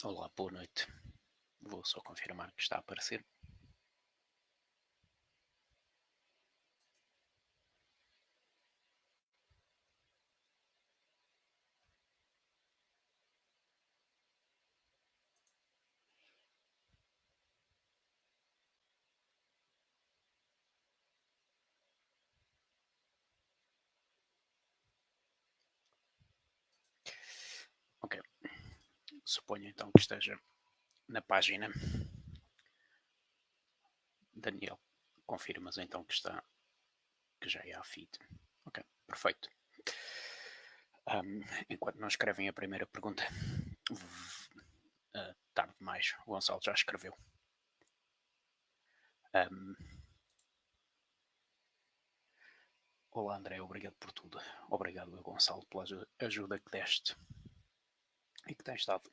Olá, boa noite. Vou só confirmar que está a aparecer. Ok. Suponho então que esteja na página. Daniel, confirmas então que já é a feed. Ok, perfeito. Enquanto não escrevem a primeira pergunta, tarde demais, o Gonçalo já escreveu. Olá, André, obrigado por tudo. Obrigado, Gonçalo, pela ajuda que deste e que tens dado.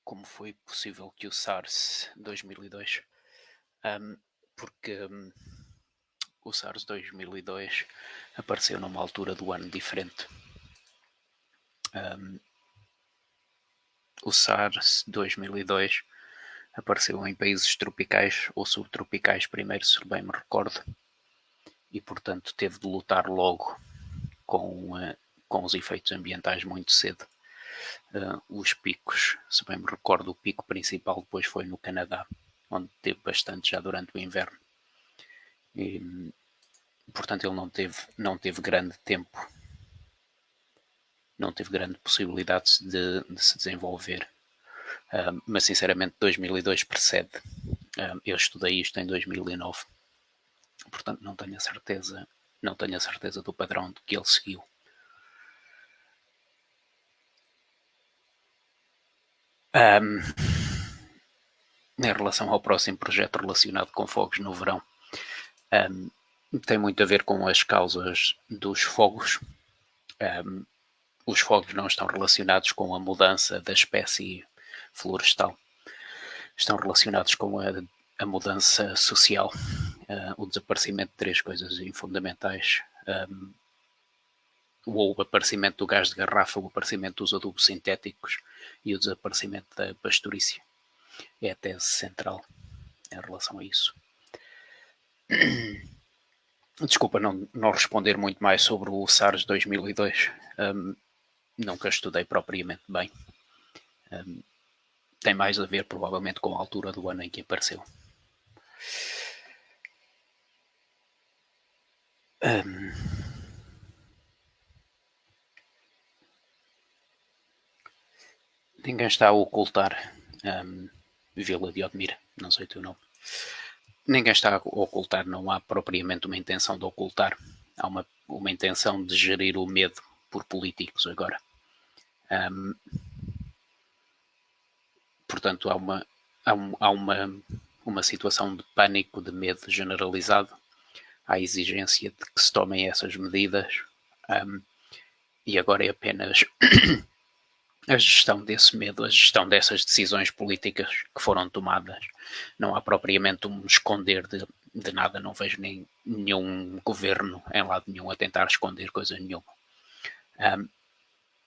Como foi possível que o SARS 2002, porque o SARS 2002 apareceu numa altura do ano diferente. O SARS 2002 apareceu em países tropicais ou subtropicais primeiro, se bem me recordo, e portanto teve de lutar logo com os efeitos ambientais muito cedo. Os picos, se bem me recordo, o pico principal depois foi no Canadá, onde teve bastante já durante o inverno. E, portanto, ele não teve grande tempo, não teve grande possibilidade de se desenvolver. Mas sinceramente 2002 precede. Eu estudei isto em 2009, portanto não tenho a certeza do padrão de que ele seguiu. Em relação ao próximo projeto relacionado com fogos no verão, tem muito a ver com as causas dos fogos. Os fogos não estão relacionados com a mudança da espécie florestal, estão relacionados com a mudança social, o desaparecimento de três coisas fundamentais: o aparecimento do gás de garrafa, o aparecimento dos adubos sintéticos e o desaparecimento da pastorícia. É a tese central em relação a isso. Desculpa não responder muito mais sobre o SARS 2002. Nunca estudei propriamente bem. Tem mais a ver, provavelmente, com a altura do ano em que apareceu. Ninguém está a ocultar Vila de Odmira, não sei o teu nome. Ninguém está a ocultar, não há propriamente uma intenção de ocultar. Há uma intenção de gerir o medo por políticos agora. Portanto, há uma situação de pânico, de medo generalizado. Há a exigência de que se tomem essas medidas. E agora é apenas a gestão desse medo, a gestão dessas decisões políticas que foram tomadas. Não há propriamente um esconder de nada, não vejo nenhum governo em lado nenhum a tentar esconder coisa nenhuma.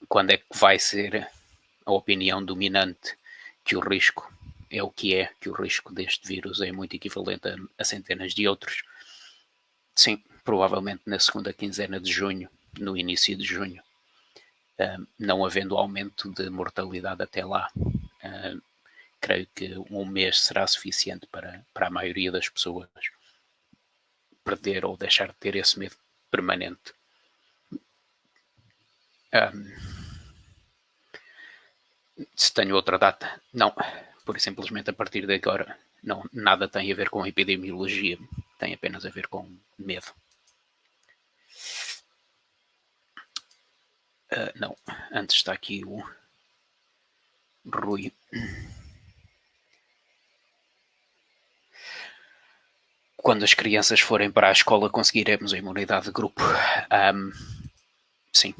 Quando é que vai ser a opinião dominante que o risco é o que é, que o risco deste vírus é muito equivalente a centenas de outros? Sim, provavelmente na segunda quinzena de junho, no início de junho. Não havendo aumento de mortalidade até lá, creio que um mês será suficiente para a maioria das pessoas perder ou deixar de ter esse medo permanente. Se tenho outra data, não. Por simplesmente a partir de agora, não, nada tem a ver com epidemiologia, tem apenas a ver com medo. Não, antes está aqui o Rui. Quando as crianças forem para a escola, conseguiremos a imunidade de grupo. Sim.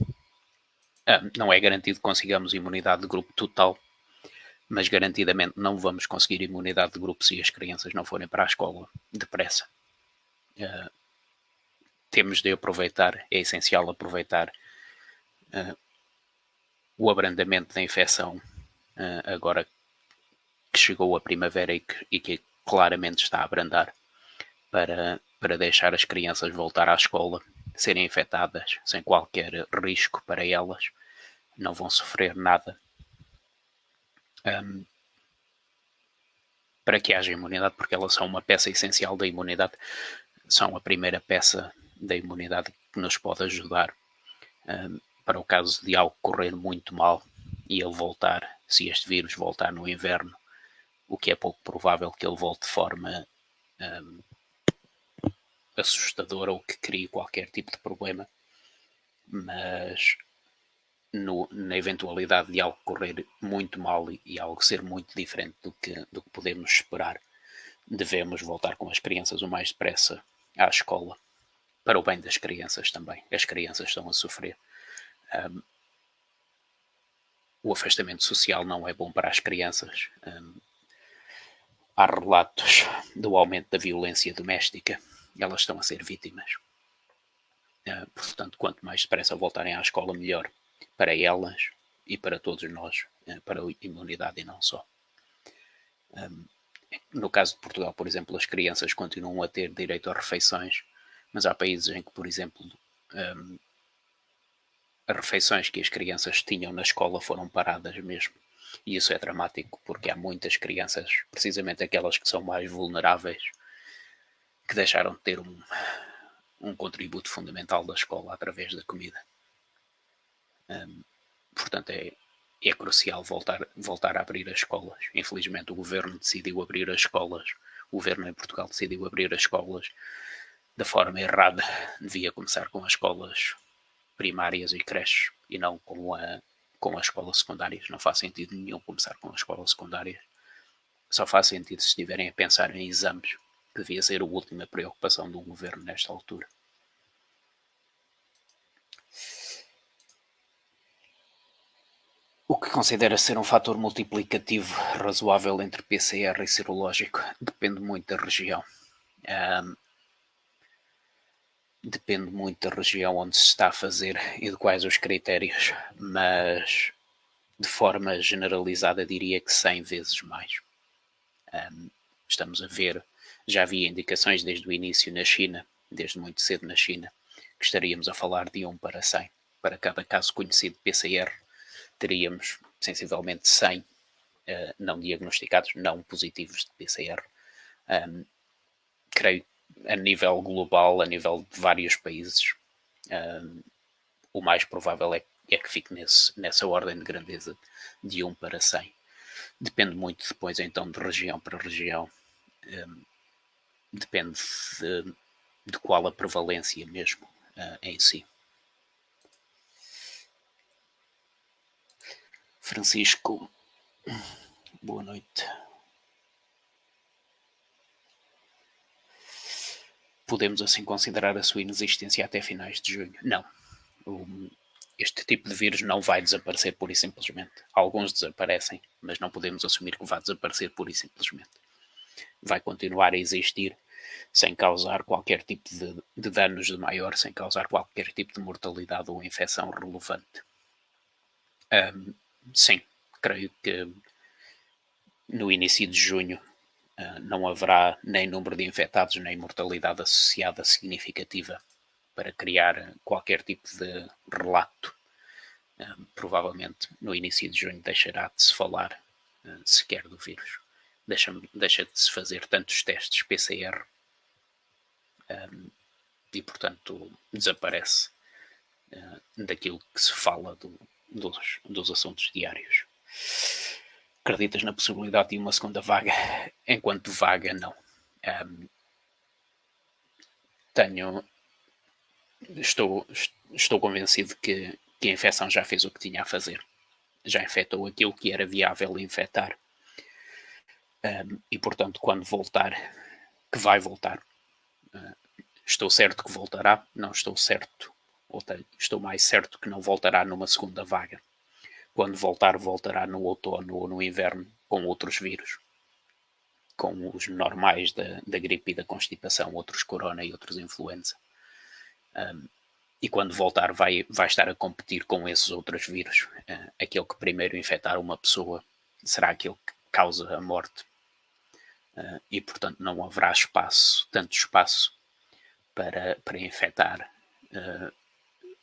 Não é garantido que consigamos imunidade de grupo total, mas garantidamente não vamos conseguir imunidade de grupo se as crianças não forem para a escola depressa. Temos de aproveitar, é essencial aproveitar o abrandamento da infecção agora que chegou a primavera e que claramente está a abrandar para deixar as crianças voltar à escola, serem infectadas sem qualquer risco para elas, não vão sofrer nada. Para que haja imunidade, porque elas são uma peça essencial da imunidade, são a primeira peça da imunidade que nos pode ajudar para o caso de algo correr muito mal e ele voltar, se este vírus voltar no inverno, o que é pouco provável que ele volte de forma assustadora ou que crie qualquer tipo de problema, mas na eventualidade de algo correr muito mal e algo ser muito diferente do que podemos esperar, devemos voltar com as crianças o mais depressa à escola, para o bem das crianças também. As crianças estão a sofrer. O afastamento social não é bom para as crianças. Há relatos do aumento da violência doméstica. Elas estão a ser vítimas. Portanto, quanto mais depressa voltarem à escola, melhor para elas e para todos nós, para a imunidade e não só. No caso de Portugal, por exemplo, as crianças continuam a ter direito a refeições, mas há países em que, por exemplo, as refeições que as crianças tinham na escola foram paradas mesmo. E isso é dramático, porque há muitas crianças, precisamente aquelas que são mais vulneráveis, que deixaram de ter um contributo fundamental da escola através da comida. Portanto, é crucial voltar a abrir as escolas. Infelizmente, o governo decidiu abrir as escolas. O governo em Portugal decidiu abrir as escolas da forma errada. Devia começar com as escolas primárias e creches e não com as escolas secundárias. Não faz sentido nenhum começar com as escolas secundárias. Só faz sentido se estiverem a pensar em exames, que devia ser a última preocupação do governo nesta altura. O que considera ser um fator multiplicativo razoável entre PCR e serológico depende muito da região. Depende muito da região onde se está a fazer e de quais os critérios, mas de forma generalizada diria que 100 vezes mais. Estamos a ver, já havia indicações desde o início na China, desde muito cedo na China, que estaríamos a falar de 1 para 100. Para cada caso conhecido de PCR, teríamos sensivelmente 100 não diagnosticados, não positivos de PCR. Creio a nível global, a nível de vários países, o mais provável é que fique nessa ordem de grandeza de 1 para 100. Depende muito depois então de região para região. Depende de qual a prevalência mesmo em si. Francisco, boa noite. Podemos assim considerar a sua inexistência até finais de junho? Não. Este tipo de vírus não vai desaparecer pura e simplesmente. Alguns desaparecem, mas não podemos assumir que vai desaparecer pura e simplesmente. Vai continuar a existir sem causar qualquer tipo de danos de maior, sem causar qualquer tipo de mortalidade ou infecção relevante. Sim, creio que no início de junho não haverá nem número de infectados nem mortalidade associada significativa para criar qualquer tipo de relato. Provavelmente no início de junho deixará de se falar sequer do vírus. Deixa de se fazer tantos testes PCR e, portanto, desaparece daquilo que se fala dos assuntos diários. Acreditas na possibilidade de uma segunda vaga? Enquanto vaga, não. Estou convencido que a infecção já fez o que tinha a fazer. Já infectou aquilo que era viável infectar. E, portanto, quando voltar, que vai voltar, estou certo que voltará, não estou certo, ou estou mais certo que não voltará numa segunda vaga. Quando voltar, voltará no outono ou no inverno, com outros vírus, com os normais da gripe e da constipação, outros corona e outros influenza. E quando voltar vai estar a competir com esses outros vírus. Aquele que primeiro infectar uma pessoa será aquele que causa a morte. E, portanto, não haverá tanto espaço para infectar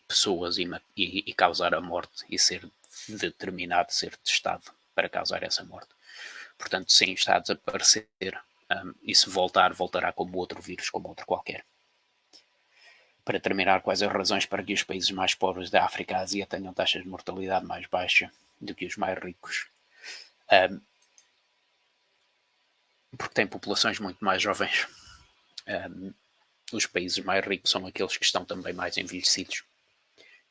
pessoas e causar a morte e ser determinado, ser testado para causar essa morte. Portanto, sim, está a desaparecer. E se voltará como outro vírus, como outro qualquer. Para terminar, quais as razões para que os países mais pobres da África e Ásia tenham taxas de mortalidade mais baixa do que os mais ricos? Porque têm populações muito mais jovens. Os países mais ricos são aqueles que estão também mais envelhecidos.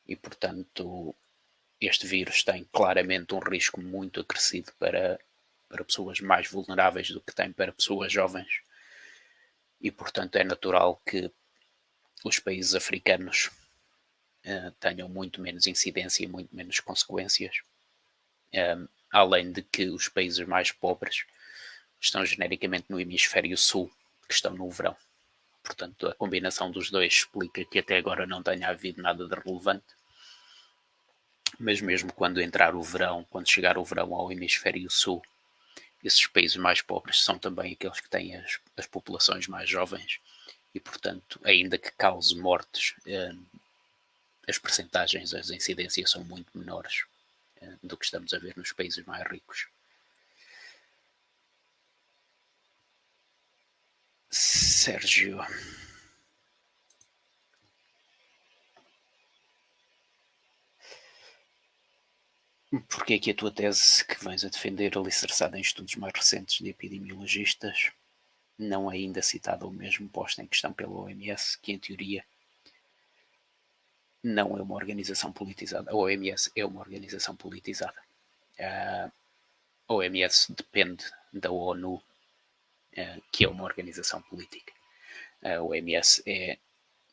E, portanto, este vírus tem claramente um risco muito acrescido para pessoas mais vulneráveis do que tem para pessoas jovens. E, portanto, é natural que os países africanos tenham muito menos incidência e muito menos consequências. Além de que os países mais pobres estão genericamente no hemisfério sul, que estão no verão. Portanto, a combinação dos dois explica que até agora não tenha havido nada de relevante. Mas mesmo quando entrar o verão, quando chegar o verão ao hemisfério sul, esses países mais pobres são também aqueles que têm as populações mais jovens e, portanto, ainda que cause mortes, as percentagens, as incidências são muito menores do que estamos a ver nos países mais ricos. Sérgio. Porque é que a tua tese que vens a defender, alicerçada em estudos mais recentes de epidemiologistas, não é ainda citada ou mesmo posta em questão pela OMS, que em teoria não é uma organização politizada. A OMS é uma organização politizada. A OMS depende da ONU, que é uma organização política. A OMS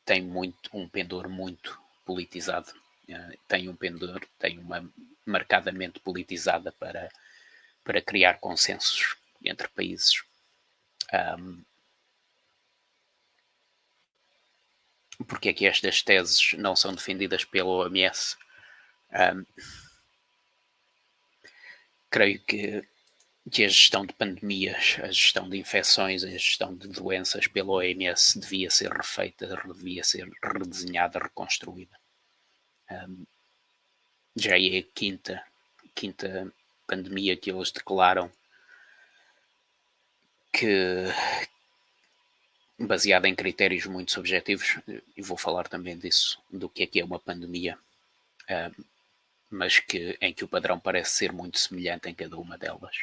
tem um pendor muito politizado. Tem uma marcadamente politizada para criar consensos entre países. Porque é que estas teses não são defendidas pela OMS? Creio que a gestão de pandemias, a gestão de infecções, a gestão de doenças pela OMS devia ser refeita, devia ser redesenhada, reconstruída. Já é a quinta pandemia que eles declaram que, baseada em critérios muito subjetivos, e vou falar também disso, do que é uma pandemia, mas em que o padrão parece ser muito semelhante em cada uma delas.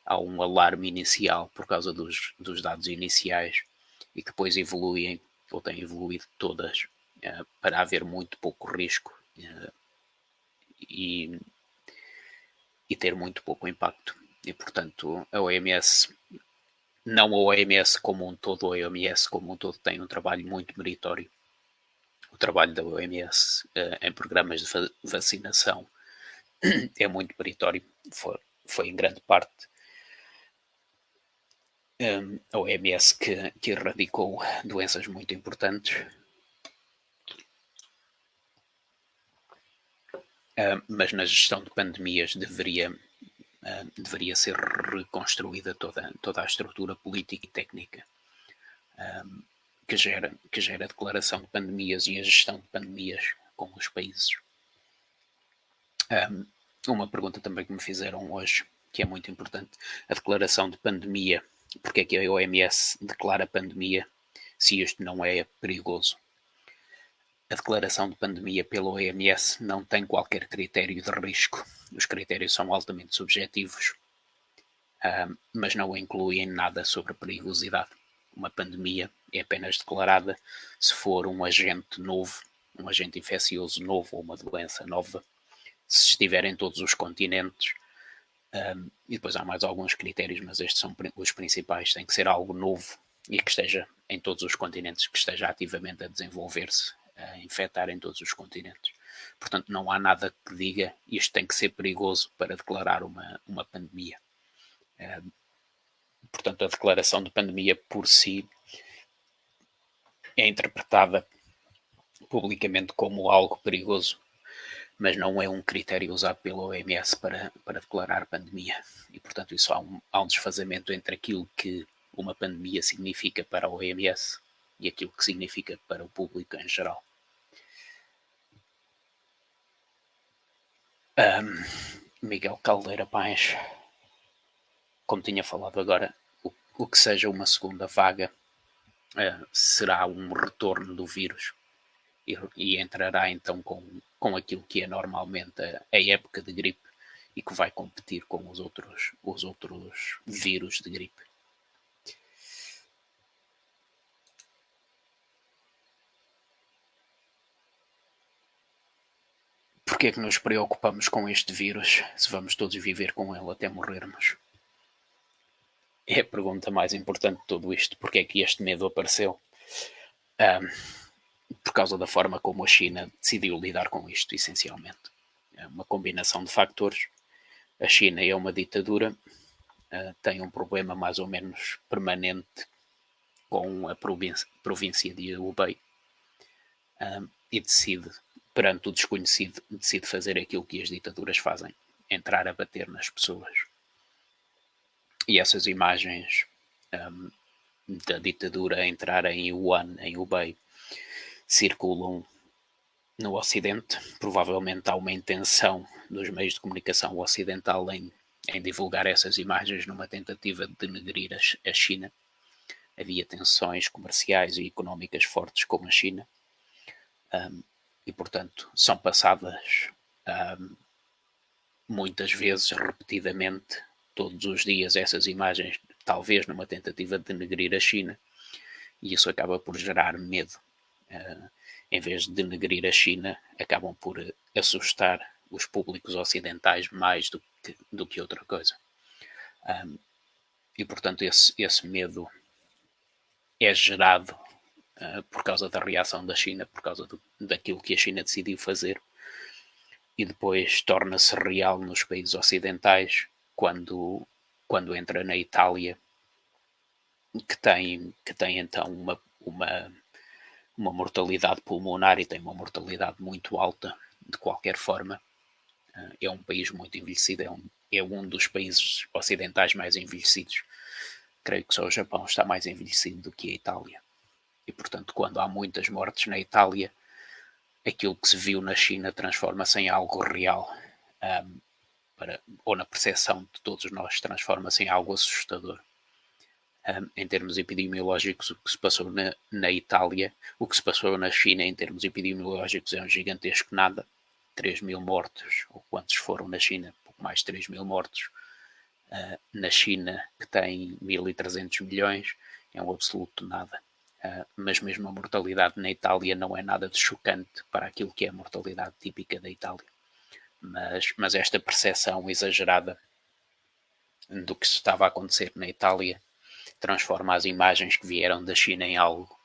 Há um alarme inicial por causa dos dados iniciais e que depois evoluem, ou têm evoluído todas, para haver muito pouco risco e ter muito pouco impacto. E, portanto, a OMS, não a OMS como um todo, a OMS como um todo tem um trabalho muito meritório. O trabalho da OMS em programas de vacinação é muito meritório. Foi em grande parte a OMS que erradicou doenças muito importantes. Mas na gestão de pandemias deveria ser reconstruída toda a estrutura política e técnica que gera a declaração de pandemias e a gestão de pandemias com os países. Uma pergunta também que me fizeram hoje, que é muito importante: a declaração de pandemia, porque é que a OMS declara pandemia se isto não é perigoso? A declaração de pandemia pela OMS não tem qualquer critério de risco. Os critérios são altamente subjetivos, mas não incluem nada sobre perigosidade. Uma pandemia é apenas declarada se for um agente novo, um agente infeccioso novo ou uma doença nova, se estiver em todos os continentes. E depois há mais alguns critérios, mas estes são os principais. Tem que ser algo novo e que esteja em todos os continentes, que esteja ativamente a desenvolver-se, a infectar em todos os continentes. Portanto, não há nada que diga isto tem que ser perigoso para declarar uma pandemia. Portanto, a declaração de pandemia por si é interpretada publicamente como algo perigoso, mas não é um critério usado pela OMS para declarar pandemia. E, portanto, isso há um desfazamento entre aquilo que uma pandemia significa para a OMS e aquilo que significa para o público em geral. Miguel Caldeira Pães, como tinha falado agora, o que seja uma segunda vaga será um retorno do vírus e entrará então com aquilo que é normalmente a época de gripe e que vai competir com os outros vírus de gripe. Porquê é que nos preocupamos com este vírus se vamos todos viver com ele até morrermos? É a pergunta mais importante de tudo isto. Porquê é que este medo apareceu? Por causa da forma como a China decidiu lidar com isto, essencialmente. É uma combinação de fatores. A China é uma ditadura, tem um problema mais ou menos permanente com a província de Hubei e decide, perante o desconhecido, decide fazer aquilo que as ditaduras fazem, entrar a bater nas pessoas. E essas imagens da ditadura a entrar em Wuhan, em Hubei, circulam no Ocidente. Provavelmente há uma intenção dos meios de comunicação ocidental em divulgar essas imagens numa tentativa de denegrir a China. Havia tensões comerciais e económicas fortes com a China e, portanto, são passadas muitas vezes, repetidamente, todos os dias, essas imagens, talvez numa tentativa de denegrir a China, e isso acaba por gerar medo. Em vez de denegrir a China, acabam por assustar os públicos ocidentais mais do que outra coisa. E, portanto, esse medo é gerado por causa da reação da China, por causa daquilo que a China decidiu fazer, e depois torna-se real nos países ocidentais quando entra na Itália, que tem então uma mortalidade pulmonar e tem uma mortalidade muito alta de qualquer forma. É um país muito envelhecido, é um dos países ocidentais mais envelhecidos. Creio que só o Japão está mais envelhecido do que a Itália. E, portanto, quando há muitas mortes na Itália, aquilo que se viu na China transforma-se em algo real. Ou na percepção de todos nós, transforma-se em algo assustador. Em termos epidemiológicos, o que se passou na Itália, o que se passou na China em termos epidemiológicos é um gigantesco nada. 3 mil mortos, ou quantos foram na China? Pouco mais de 3 mil mortos. Na China, que tem 1.300 milhões, é um absoluto nada. Mas mesmo a mortalidade na Itália não é nada de chocante para aquilo que é a mortalidade típica da Itália. Mas esta percepção exagerada do que se estava a acontecer na Itália transforma as imagens que vieram da China em algo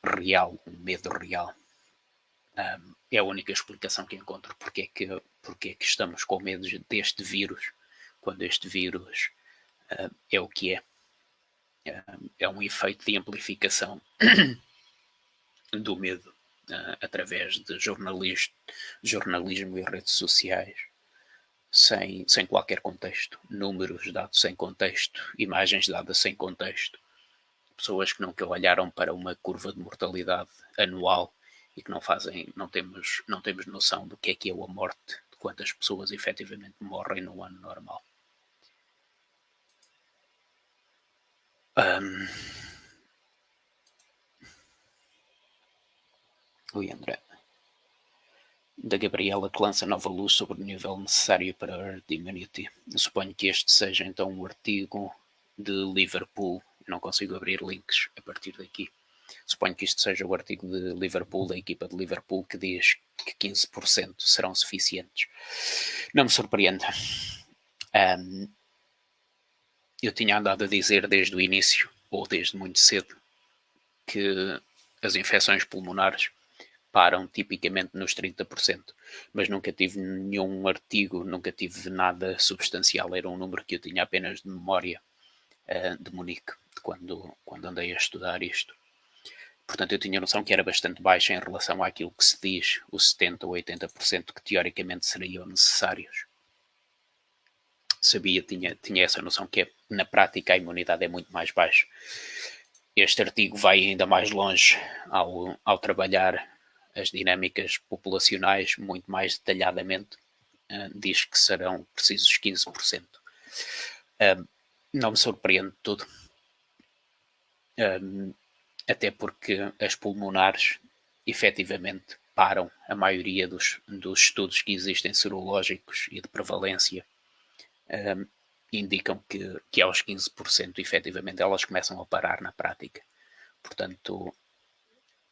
real, um medo real. É a única explicação que encontro porque é que estamos com medo deste vírus, quando este vírus é o que é. É um efeito de amplificação do medo através de jornalismo e redes sociais, sem qualquer contexto. Números dados sem contexto, imagens dadas sem contexto. Pessoas que nunca olharam para uma curva de mortalidade anual e que não temos noção do que é a morte, de quantas pessoas efetivamente morrem no ano normal. Oi, André. Da Gabriela, que lança nova luz sobre o nível necessário para a herd immunity. Eu suponho que este seja então um artigo de Liverpool. Eu não consigo abrir links a partir daqui. Suponho que isto seja o artigo de Liverpool, da equipa de Liverpool, que diz que 15% serão suficientes. Não me surpreende. Eu tinha andado a dizer desde o início, ou desde muito cedo, que as infecções pulmonares param tipicamente nos 30%, mas nunca tive nenhum artigo, nunca tive nada substancial, era um número que eu tinha apenas de memória de Munique, de quando andei a estudar isto. Portanto, eu tinha noção que era bastante baixa em relação àquilo que se diz, os 70% ou 80% que teoricamente seriam necessários. Tinha essa noção que na prática a imunidade é muito mais baixa. Este artigo vai ainda mais longe ao trabalhar as dinâmicas populacionais muito mais detalhadamente. Diz que serão precisos 15%. Não me surpreende tudo. Até porque as pulmonares efetivamente param a maioria dos estudos que existem serológicos e de prevalência indicam que aos 15% efetivamente elas começam a parar na prática. Portanto,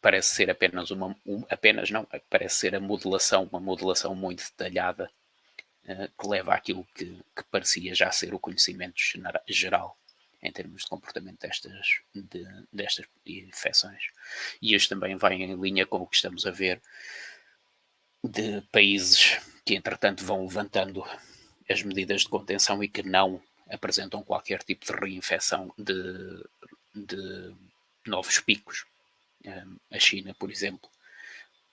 parece ser parece ser uma modelação muito detalhada que leva àquilo que parecia já ser o conhecimento geral em termos de comportamento destas infecções. E isto também vai em linha com o que estamos a ver de países que, entretanto, vão levantando as medidas de contenção e que não apresentam qualquer tipo de reinfecção de novos picos. A China, por exemplo,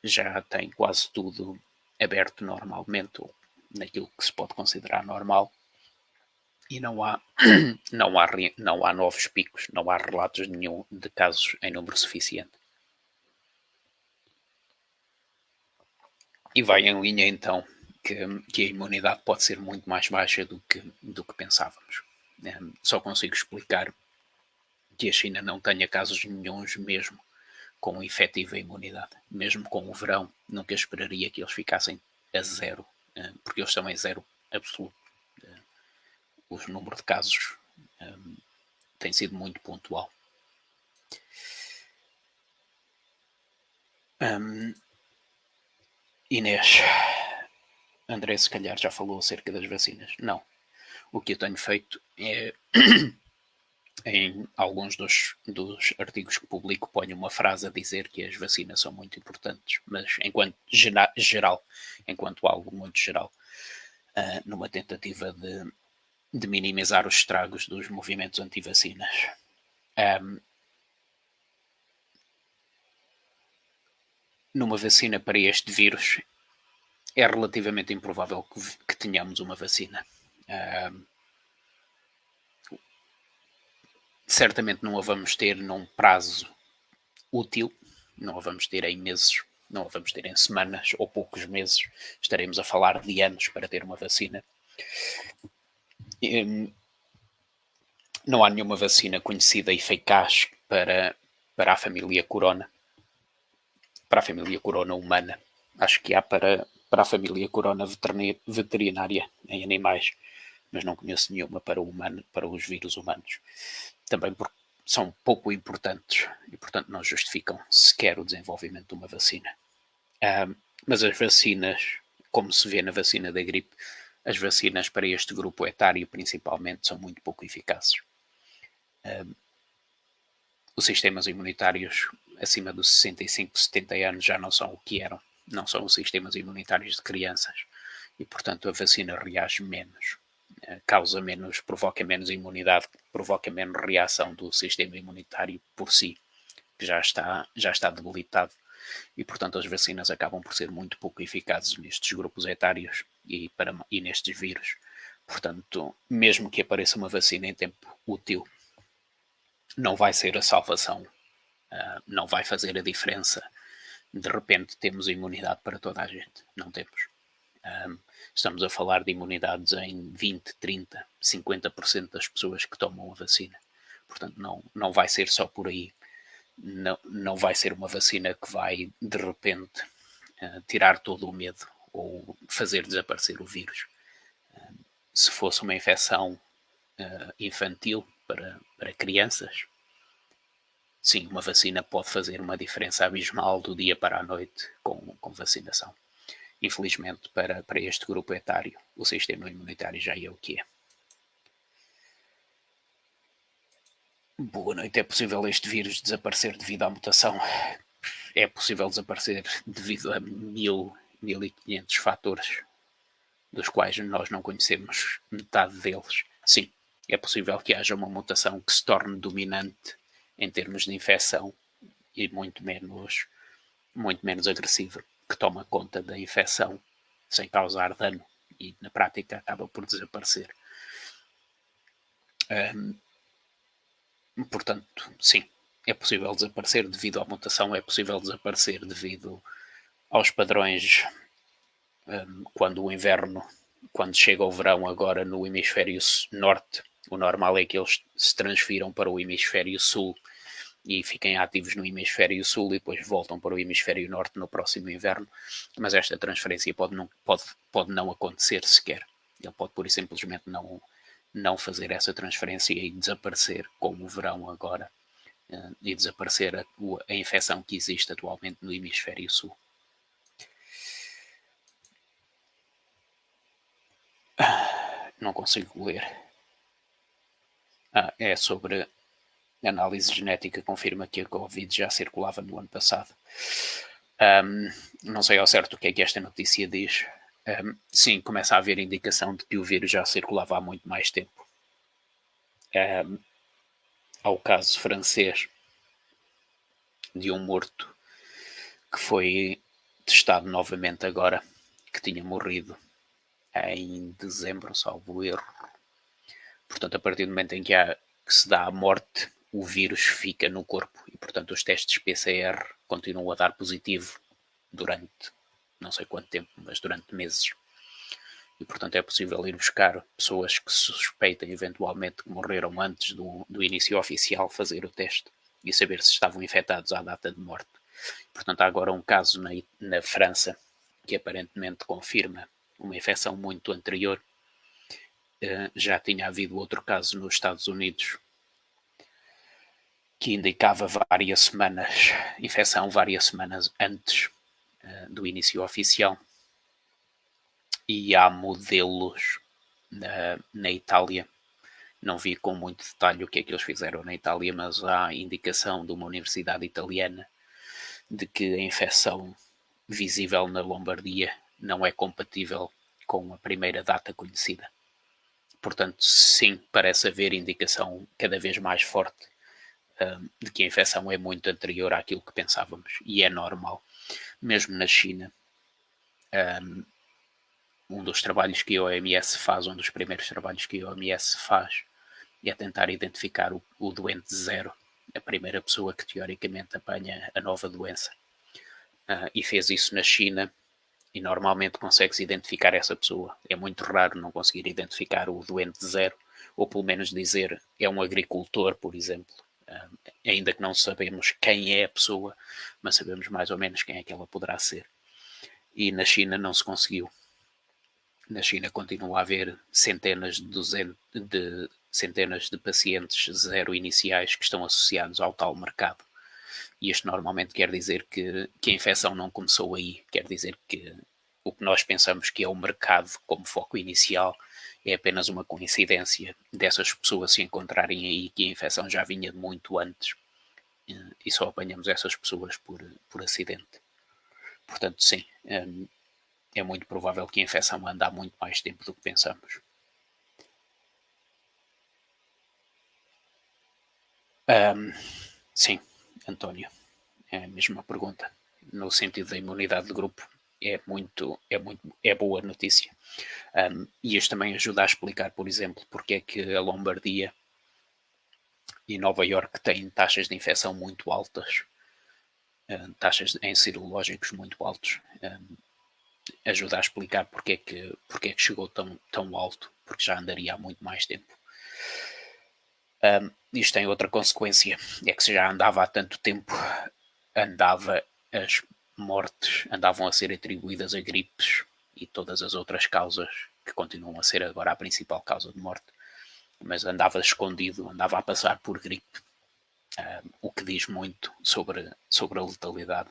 já tem quase tudo aberto normalmente, ou naquilo que se pode considerar normal, e não há novos picos, não há relatos nenhum de casos em número suficiente. E vai em linha então que a imunidade pode ser muito mais baixa do que pensávamos. Só consigo explicar que a China não tenha casos nenhuns mesmo com efetiva imunidade. Mesmo com o verão, nunca esperaria que eles ficassem a zero, porque eles estão em zero absoluto. O número de casos tem sido muito pontual. Inês, André se calhar já falou acerca das vacinas. Não. O que eu tenho feito é em alguns dos artigos que publico ponho uma frase a dizer que as vacinas são muito importantes, mas enquanto geral, enquanto algo muito geral, numa tentativa de minimizar os estragos dos movimentos anti-vacinas. Numa vacina para este vírus, é relativamente improvável que tenhamos uma vacina. Certamente não a vamos ter num prazo útil, não a vamos ter em meses, não a vamos ter em semanas ou poucos meses. Estaremos a falar de anos para ter uma vacina. Não há nenhuma vacina conhecida e eficaz para a família corona. Para a família corona humana. Acho que há para a família corona veterinária em animais, mas não conheço nenhuma para os vírus humanos. Também porque são pouco importantes e, portanto, não justificam sequer o desenvolvimento de uma vacina. Mas as vacinas, como se vê na vacina da gripe, as vacinas para este grupo etário, principalmente, são muito pouco eficazes. Os sistemas imunitários acima dos 65, 70 anos já não são o que eram. Não são os sistemas imunitários de crianças. E, portanto, a vacina reage menos. Provoca menos imunidade, provoca menos reação do sistema imunitário por si, que já está debilitado. E, portanto, as vacinas acabam por ser muito pouco eficazes nestes grupos etários e nestes vírus. Portanto, mesmo que apareça uma vacina em tempo útil, não vai ser a salvação, não vai fazer a diferença. De repente temos imunidade para toda a gente. Não temos. Estamos a falar de imunidades em 20, 30, 50% das pessoas que tomam a vacina. Portanto, não vai ser só por aí. Não vai ser uma vacina que vai, de repente, tirar todo o medo ou fazer desaparecer o vírus. Se fosse uma infecção infantil para crianças, sim, uma vacina pode fazer uma diferença abismal do dia para a noite com vacinação. Infelizmente, para este grupo etário, o sistema imunitário já é o que é. Boa noite. É possível este vírus desaparecer devido à mutação? é possível desaparecer devido a 1500 fatores, dos quais nós não conhecemos metade deles. Sim, é possível que haja uma mutação que se torne dominante em termos de infecção e muito menos agressiva, que toma conta da infecção sem causar dano e na prática acaba por desaparecer. Portanto, sim, é possível desaparecer devido à mutação, é possível desaparecer devido aos padrões quando o inverno, quando chega o verão agora no hemisfério norte, o normal é que eles se transfiram para o hemisfério sul e fiquem ativos no hemisfério sul e depois voltam para o hemisfério norte no próximo inverno, mas esta transferência pode não acontecer sequer. Ele pode pura e simplesmente não fazer essa transferência e desaparecer com o verão agora e desaparecer a infecção que existe atualmente no hemisfério sul. Não consigo ler. É sobre a análise genética confirma que a Covid já circulava no ano passado. Não sei ao certo o que é que esta notícia diz. Sim, começa a haver indicação de que o vírus já circulava há muito mais tempo. Há o caso francês de um morto que foi testado novamente agora, que tinha morrido em dezembro, salvo erro. Portanto, a partir do momento em que se dá a morte, o vírus fica no corpo e, portanto, os testes PCR continuam a dar positivo durante não sei quanto tempo, mas durante meses. E, portanto, é possível ir buscar pessoas que suspeitem eventualmente que morreram antes do início oficial, fazer o teste e saber se estavam infectados à data de morte. Portanto, há agora um caso na França que aparentemente confirma uma infecção muito anterior. Já tinha havido outro caso nos Estados Unidos que indicava infecção várias semanas antes do início oficial. E há modelos na Itália. Não vi com muito detalhe o que é que eles fizeram na Itália, mas há indicação de uma universidade italiana de que a infecção visível na Lombardia não é compatível com a primeira data conhecida. Portanto, sim, parece haver indicação cada vez mais forte de que a infecção é muito anterior àquilo que pensávamos. E é normal. Mesmo na China, um dos trabalhos que a OMS faz, um dos primeiros trabalhos que a OMS faz, é tentar identificar o doente zero, a primeira pessoa que teoricamente apanha a nova doença. E fez isso na China e normalmente consegue-se identificar essa pessoa. É muito raro não conseguir identificar o doente zero, ou pelo menos dizer é um agricultor, por exemplo. Ainda que não sabemos quem é a pessoa, mas sabemos mais ou menos quem é que ela poderá ser. E na China não se conseguiu. Na China continua a haver centenas de pacientes zero iniciais que estão associados ao tal mercado. E isto normalmente quer dizer que a infecção não começou aí. Quer dizer que o que nós pensamos que é o mercado como foco inicial é apenas uma coincidência dessas pessoas se encontrarem aí, que a infecção já vinha de muito antes e só apanhamos essas pessoas por acidente. Portanto, sim, é muito provável que a infecção ande há muito mais tempo do que pensamos. Sim, António, é a mesma pergunta. No sentido da imunidade de grupo, é boa notícia. E isto também ajuda a explicar, por exemplo, porque é que a Lombardia e Nova York têm taxas de infecção muito altas, taxas em serológicos muito altos. Ajuda a explicar porque é que chegou tão alto, porque já andaria há muito mais tempo. Isto tem outra consequência, é que se já andava há tanto tempo, as mortes andavam a ser atribuídas a gripes e todas as outras causas que continuam a ser agora a principal causa de morte, mas andava escondido, andava a passar por gripe, o que diz muito sobre a letalidade,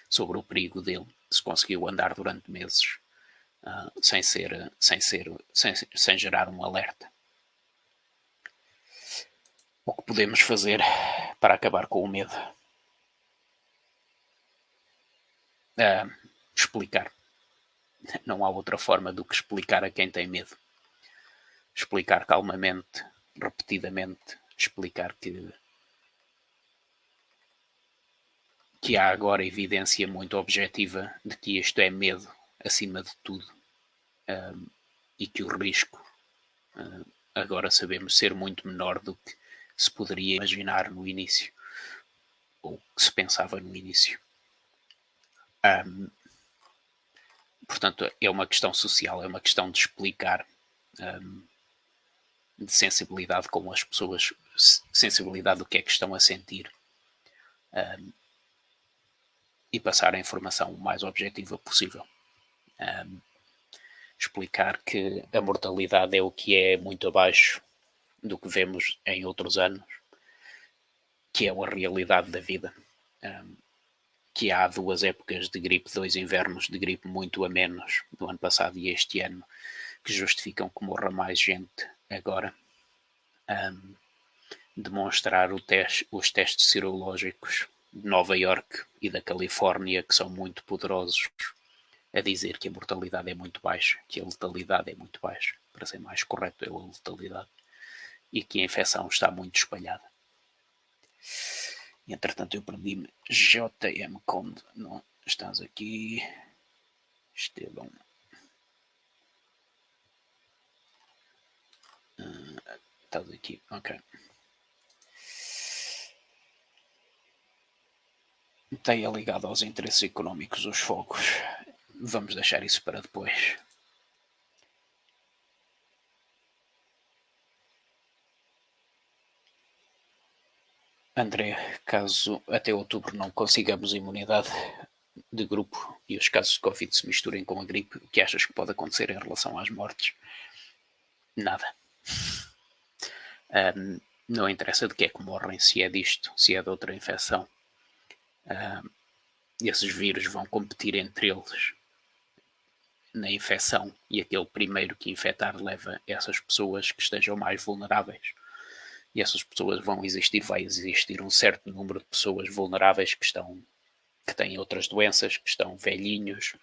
sobre o perigo dele. Se conseguiu andar durante meses sem gerar um alerta. O que podemos fazer para acabar com o medo? explicar. Não há outra forma do que explicar a quem tem medo. Explicar calmamente, repetidamente, explicar que há agora evidência muito objetiva de que isto é medo acima de tudo, e que o risco agora sabemos ser muito menor do que se poderia imaginar no início, ou que se pensava no início. Portanto, é uma questão social, é uma questão de explicar, de sensibilidade com as pessoas, sensibilidade do que é que estão a sentir, e passar a informação o mais objetiva possível. Explicar que a mortalidade é o que é muito abaixo do que vemos em outros anos, que é a realidade da vida. Que há 2 épocas de gripe, 2 invernos de gripe muito a menos do ano passado e este ano, que justificam que morra mais gente agora. Demonstrar os testes serológicos de Nova York e da Califórnia, que são muito poderosos, a dizer que a mortalidade é muito baixa, que a letalidade é muito baixa, para ser mais correto, é a letalidade, e que a infecção está muito espalhada. E, entretanto, eu perdi-me. JM Conde, não estás aqui? Estevão. Estás aqui, ok. Está ligado aos interesses económicos os fogos. Vamos deixar isso para depois. André, caso até outubro não consigamos imunidade de grupo e os casos de Covid se misturem com a gripe, o que achas que pode acontecer em relação às mortes? Nada. Não interessa de que é que morrem, se é disto, se é de outra infecção. Esses vírus vão competir entre eles na infecção, e aquele primeiro que infectar leva essas pessoas que estejam mais vulneráveis. E essas pessoas vão existir, vai existir um certo número de pessoas vulneráveis que têm outras doenças, que estão velhinhos,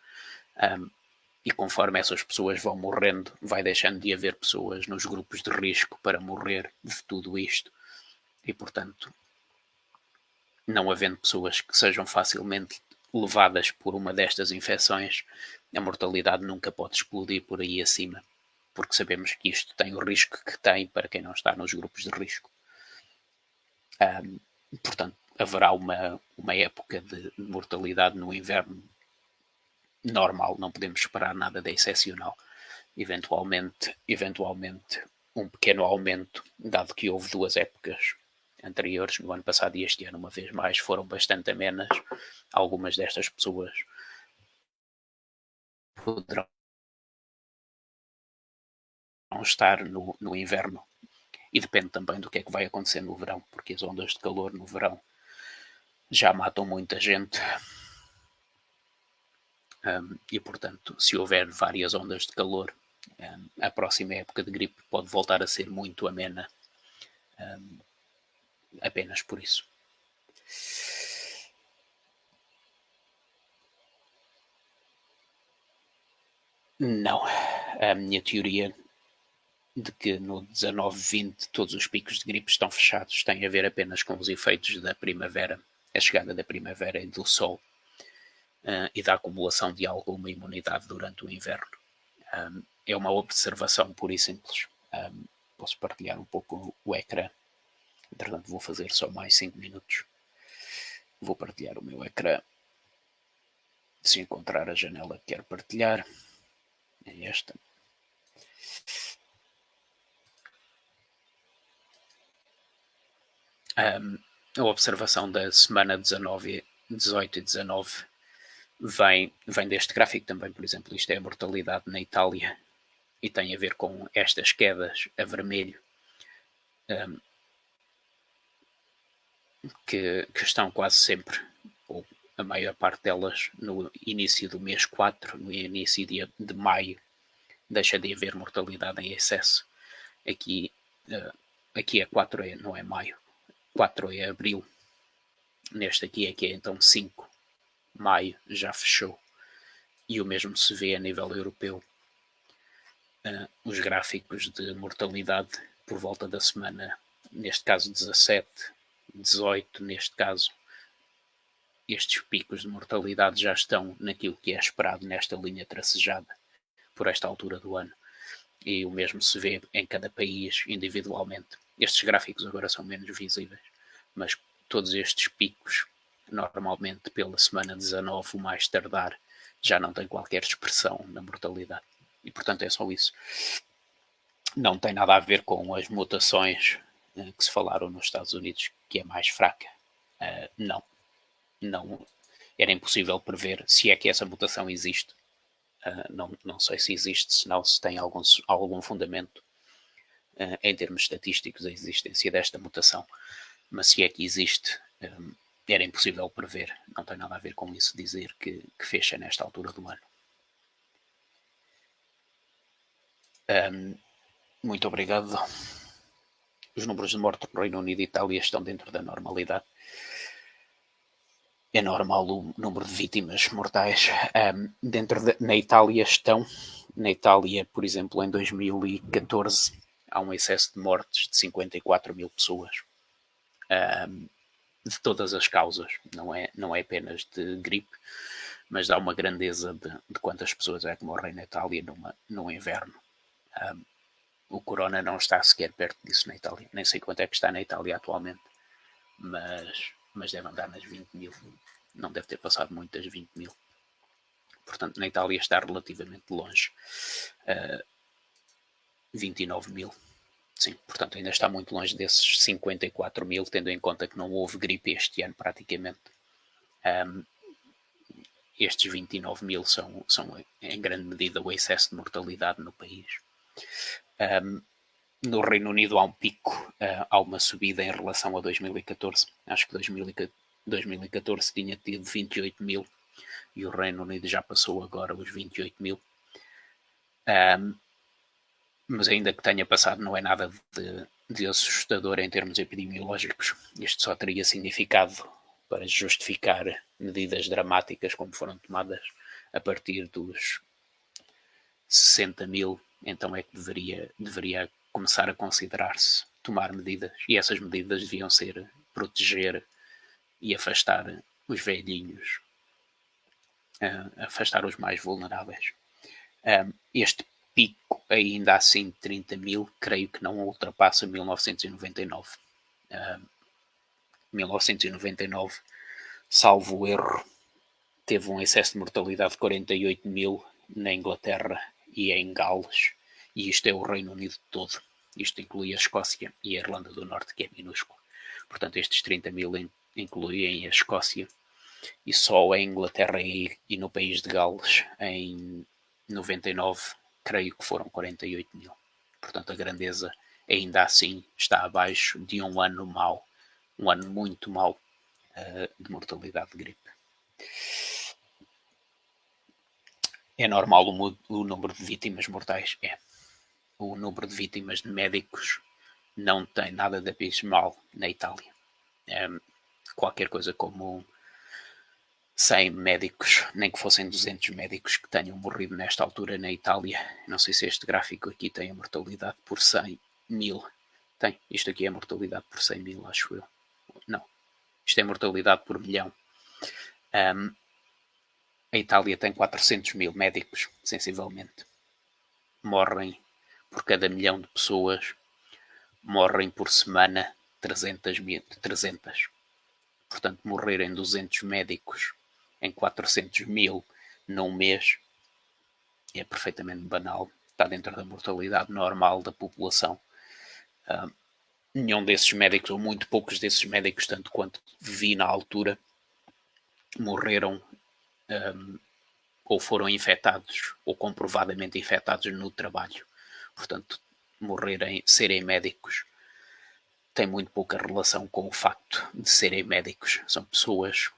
e conforme essas pessoas vão morrendo, vai deixando de haver pessoas nos grupos de risco para morrer de tudo isto. E, portanto, não havendo pessoas que sejam facilmente levadas por uma destas infecções, a mortalidade nunca pode explodir por aí acima, porque sabemos que isto tem o risco que tem para quem não está nos grupos de risco. Portanto, haverá uma época de mortalidade no inverno normal, não podemos esperar nada de excepcional. Eventualmente um pequeno aumento, dado que houve 2 épocas anteriores, no ano passado e este ano, uma vez mais, foram bastante amenas. Algumas destas pessoas poderão estar no inverno, e depende também do que é que vai acontecer no verão, porque as ondas de calor no verão já matam muita gente. E, portanto, se houver várias ondas de calor, a próxima época de gripe pode voltar a ser muito amena, apenas por isso. Não. A minha teoria de que no 19-20 todos os picos de gripe estão fechados tem a ver apenas com os efeitos da primavera, a chegada da primavera e do sol, e da acumulação de alguma imunidade durante o inverno. É uma observação pura e simples. Posso partilhar um pouco o ecrã. Entretanto, vou fazer só mais 5 minutos. Vou partilhar o meu ecrã. Se encontrar a janela que quero partilhar, é esta. A observação da semana 19, 18 e 19 vem deste gráfico também. Por exemplo, isto é a mortalidade na Itália e tem a ver com estas quedas a vermelho, que estão quase sempre, ou a maior parte delas, no início do mês 4, no início de maio, deixa de haver mortalidade em excesso. Aqui é 4, não é maio, 4 é abril. Neste aqui é que é então 5 maio já fechou, e o mesmo se vê a nível europeu. Os gráficos de mortalidade por volta da semana, neste caso 17, 18, neste caso, estes picos de mortalidade já estão naquilo que é esperado nesta linha tracejada por esta altura do ano. E o mesmo se vê em cada país individualmente. Estes gráficos agora são menos visíveis, mas todos estes picos, normalmente pela semana 19, o mais tardar, já não tem qualquer expressão na mortalidade. E portanto é só isso. Não tem nada a ver com as mutações que se falaram nos Estados Unidos, que é mais fraca. Não. Era impossível prever se é que essa mutação existe. Não sei se existe, senão se tem algum fundamento em termos estatísticos a existência desta mutação. Mas se é que existe, era impossível prever. Não tem nada a ver com isso dizer que fecha nesta altura do ano. Muito obrigado. Os números de morte no Reino Unido e Itália estão dentro da normalidade. É normal o número de vítimas mortais. Na Itália na Itália, por exemplo, em 2014, há um excesso de mortes de 54 mil pessoas. De todas as causas, não é apenas de gripe, mas dá uma grandeza de quantas pessoas é que morrem na Itália no inverno. O corona não está sequer perto disso na Itália. Nem sei quanto é que está na Itália atualmente, mas deve andar nas 20 mil. Não deve ter passado muito das 20 mil. Portanto, na Itália está relativamente longe. 29 mil. Sim, portanto, ainda está muito longe desses 54 mil, tendo em conta que não houve gripe este ano praticamente. Estes 29 mil são em grande medida o excesso de mortalidade no país. No Reino Unido há um pico, há uma subida em relação a 2014. Acho que 2014 tinha tido 28 mil e o Reino Unido já passou agora os 28 mil. Mas ainda que tenha passado, não é nada de assustador em termos epidemiológicos. Isto só teria significado para justificar medidas dramáticas como foram tomadas a partir dos 60 mil, então é que deveria começar a considerar-se tomar medidas, e essas medidas deviam ser proteger e afastar os velhinhos, afastar os mais vulneráveis. Este pico, ainda assim, de 30 mil, creio que não ultrapassa 1999. 1999, salvo erro, teve um excesso de mortalidade de 48 mil na Inglaterra e em Gales, e isto é o Reino Unido todo. Isto inclui a Escócia e a Irlanda do Norte, que é minúsculo. Portanto, estes 30 mil incluem a Escócia, e só a Inglaterra e no país de Gales, em 99, creio que foram 48 mil. Portanto, a grandeza ainda assim está abaixo de um ano mau, um ano muito mau de mortalidade de gripe. É normal o número de vítimas mortais? É. O número de vítimas de médicos não tem nada de abismal na Itália. Qualquer coisa como 100 médicos, nem que fossem 200 médicos que tenham morrido nesta altura na Itália. Não sei se este gráfico aqui tem a mortalidade por 100 mil. Tem. Isto aqui é a mortalidade por 100 mil, acho eu. Não. Isto é mortalidade por milhão. A Itália tem 400 mil médicos, sensivelmente. Morrem por cada milhão de pessoas, morrem por semana 300. Portanto, morrerem 200 médicos em 400 mil num mês é perfeitamente banal. Está dentro da mortalidade normal da população. Nenhum desses médicos, ou muito poucos desses médicos, tanto quanto vi na altura, morreram ou foram infectados ou comprovadamente infectados no trabalho. Portanto, serem médicos tem muito pouca relação com o facto de serem médicos. São pessoas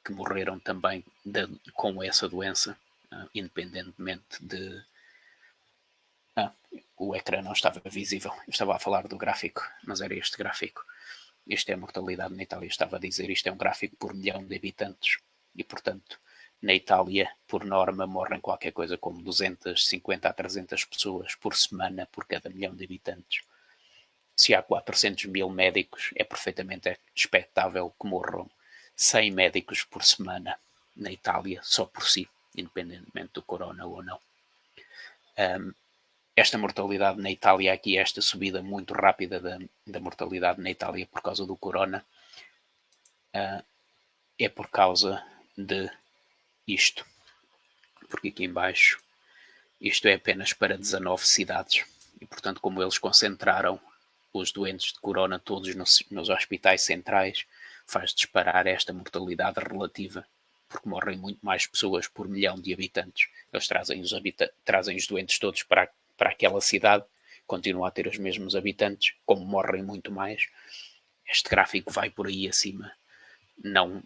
que morreram também com essa doença, independentemente de... o ecrã não estava visível. Eu estava a falar do gráfico, mas era este gráfico. Isto é a mortalidade na Itália. Eu estava a dizer, isto é um gráfico por milhão de habitantes. e, portanto, na Itália, por norma, morrem qualquer coisa como 250 a 300 pessoas por semana por cada milhão de habitantes. Se há 400 mil médicos, é perfeitamente expectável que morram 100 médicos por semana na Itália, só por si, independentemente do corona ou não. Esta mortalidade na Itália, aqui esta subida muito rápida da mortalidade na Itália por causa do corona, é por causa de isto. Porque aqui embaixo, isto é apenas para 19 cidades. E, portanto, como eles concentraram os doentes de corona todos nos hospitais centrais, faz disparar esta mortalidade relativa, porque morrem muito mais pessoas por milhão de habitantes. Eles trazem os doentes todos para aquela cidade, continuam a ter os mesmos habitantes, como morrem muito mais. Este gráfico vai por aí acima,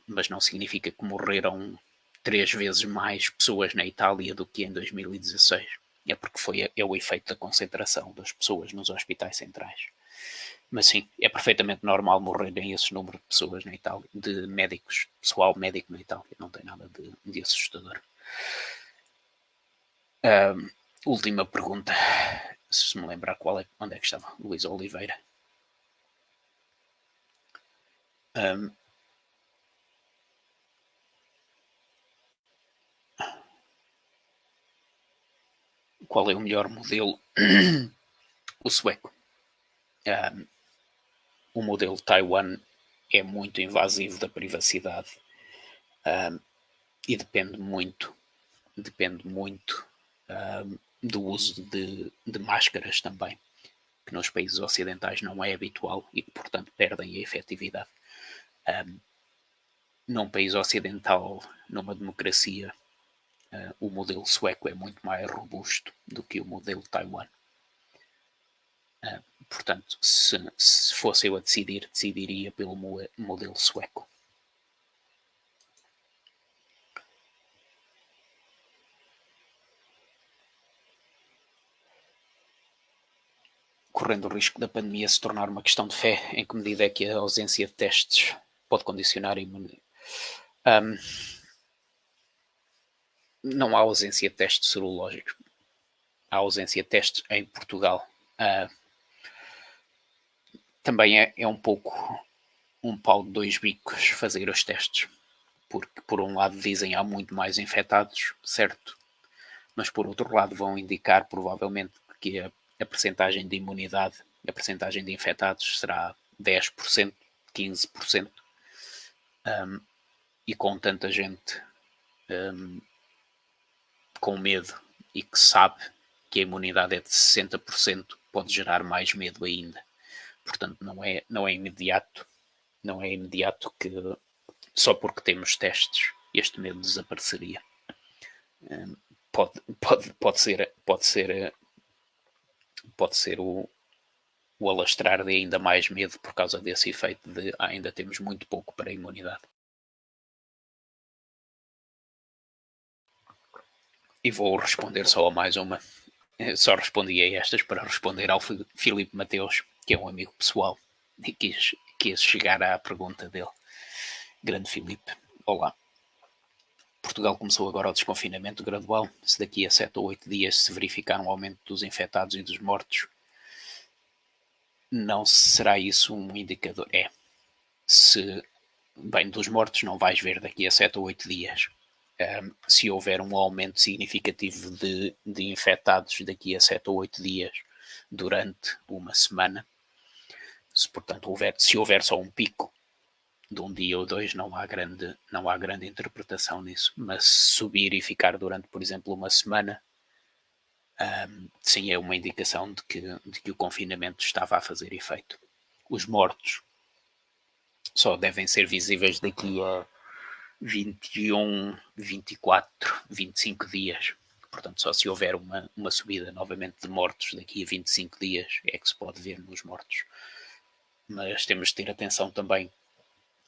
mas não significa que morreram 3 vezes mais pessoas na Itália do que em 2016. É porque é o efeito da concentração das pessoas nos hospitais centrais. Mas sim, é perfeitamente normal morrerem esse número de pessoas na Itália, de médicos, pessoal médico na Itália, não tem nada de assustador. Última pergunta, se me lembrar onde é que estava, Luís Oliveira. Qual é o melhor modelo? O sueco. O modelo Taiwan é muito invasivo da privacidade e depende muito do uso de máscaras também, que nos países ocidentais não é habitual e que, portanto, perdem a efetividade. Num país ocidental, numa democracia, o modelo sueco é muito mais robusto do que o modelo Taiwan. Portanto, se fosse eu a decidir, decidiria pelo modelo sueco. Correndo o risco da pandemia se tornar uma questão de fé, em que medida é que a ausência de testes pode condicionar a imunidade? Não há ausência de testes serológicos. Há ausência de testes em Portugal. Também é um pouco um pau de dois bicos fazer os testes. Porque, por um lado, dizem há muito mais infectados, certo? Mas, por outro lado, vão indicar, provavelmente, que a percentagem de imunidade, a percentagem de infectados será 10%, 15%. E com tanta gente com medo e que sabe que a imunidade é de 60%, pode gerar mais medo ainda. Portanto, não é imediato que só porque temos testes este medo desapareceria. Pode ser o alastrar de ainda mais medo por causa desse efeito de ainda temos muito pouco para a imunidade. E vou responder só a mais uma. Só respondi a estas para responder ao Filipe Mateus, que é um amigo pessoal, e quis chegar à pergunta dele. Grande Filipe, olá. Portugal começou agora o desconfinamento gradual. Se daqui a 7 ou 8 dias se verificar um aumento dos infectados e dos mortos, não será isso um indicador? Bem, dos mortos não vais ver daqui a 7 ou 8 dias. Se houver um aumento significativo de infectados daqui a 7 ou 8 dias durante uma semana, se houver só um pico de um dia ou dois, não há grande interpretação nisso. Mas se subir e ficar durante, por exemplo, uma semana, sim, é uma indicação de que o confinamento estava a fazer efeito. Os mortos só devem ser visíveis daqui a 21, 24, 25 dias. Portanto, só se houver uma subida novamente de mortos daqui a 25 dias é que se pode ver nos mortos. Mas temos de ter atenção também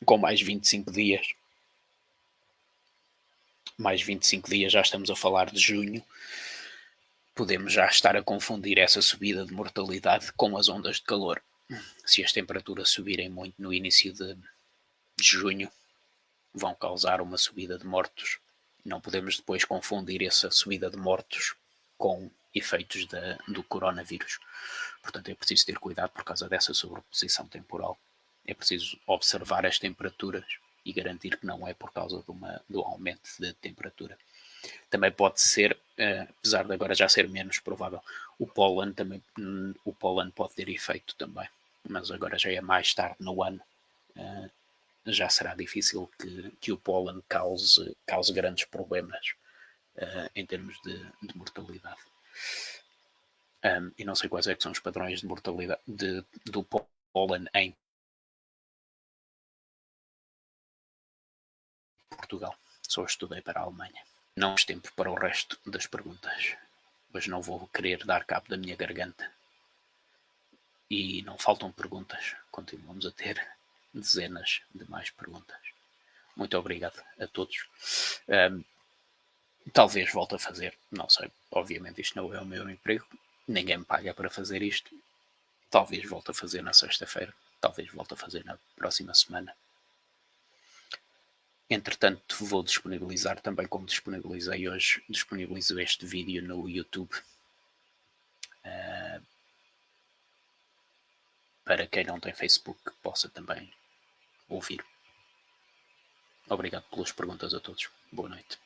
com mais 25 dias. Mais 25 dias, já estamos a falar de junho. Podemos já estar a confundir essa subida de mortalidade com as ondas de calor. Se as temperaturas subirem muito no início de junho, vão causar uma subida de mortos. Não podemos depois confundir essa subida de mortos com efeitos do coronavírus. Portanto, é preciso ter cuidado por causa dessa sobreposição temporal. É preciso observar as temperaturas e garantir que não é por causa do aumento de temperatura. Também pode ser, apesar de agora já ser menos provável, o pólen pode ter efeito também, mas agora já é mais tarde no ano, já será difícil que o pólen cause grandes problemas em termos de mortalidade. E não sei quais é que são os padrões de mortalidade do pólen em Portugal. Só estudei para a Alemanha. Não temos tempo para o resto das perguntas, pois não vou querer dar cabo da minha garganta. E não faltam perguntas. Continuamos a ter dezenas de mais perguntas. Muito obrigado a todos. Talvez volte a fazer, não sei. Obviamente isto não é o meu emprego. Ninguém me paga para fazer isto. Talvez volte a fazer na sexta-feira. Talvez volte a fazer na próxima semana. Entretanto, vou disponibilizar também, como disponibilizei hoje, disponibilizo este vídeo no YouTube. Para quem não tem Facebook, possa também ouvir. Obrigado pelas perguntas a todos. Boa noite.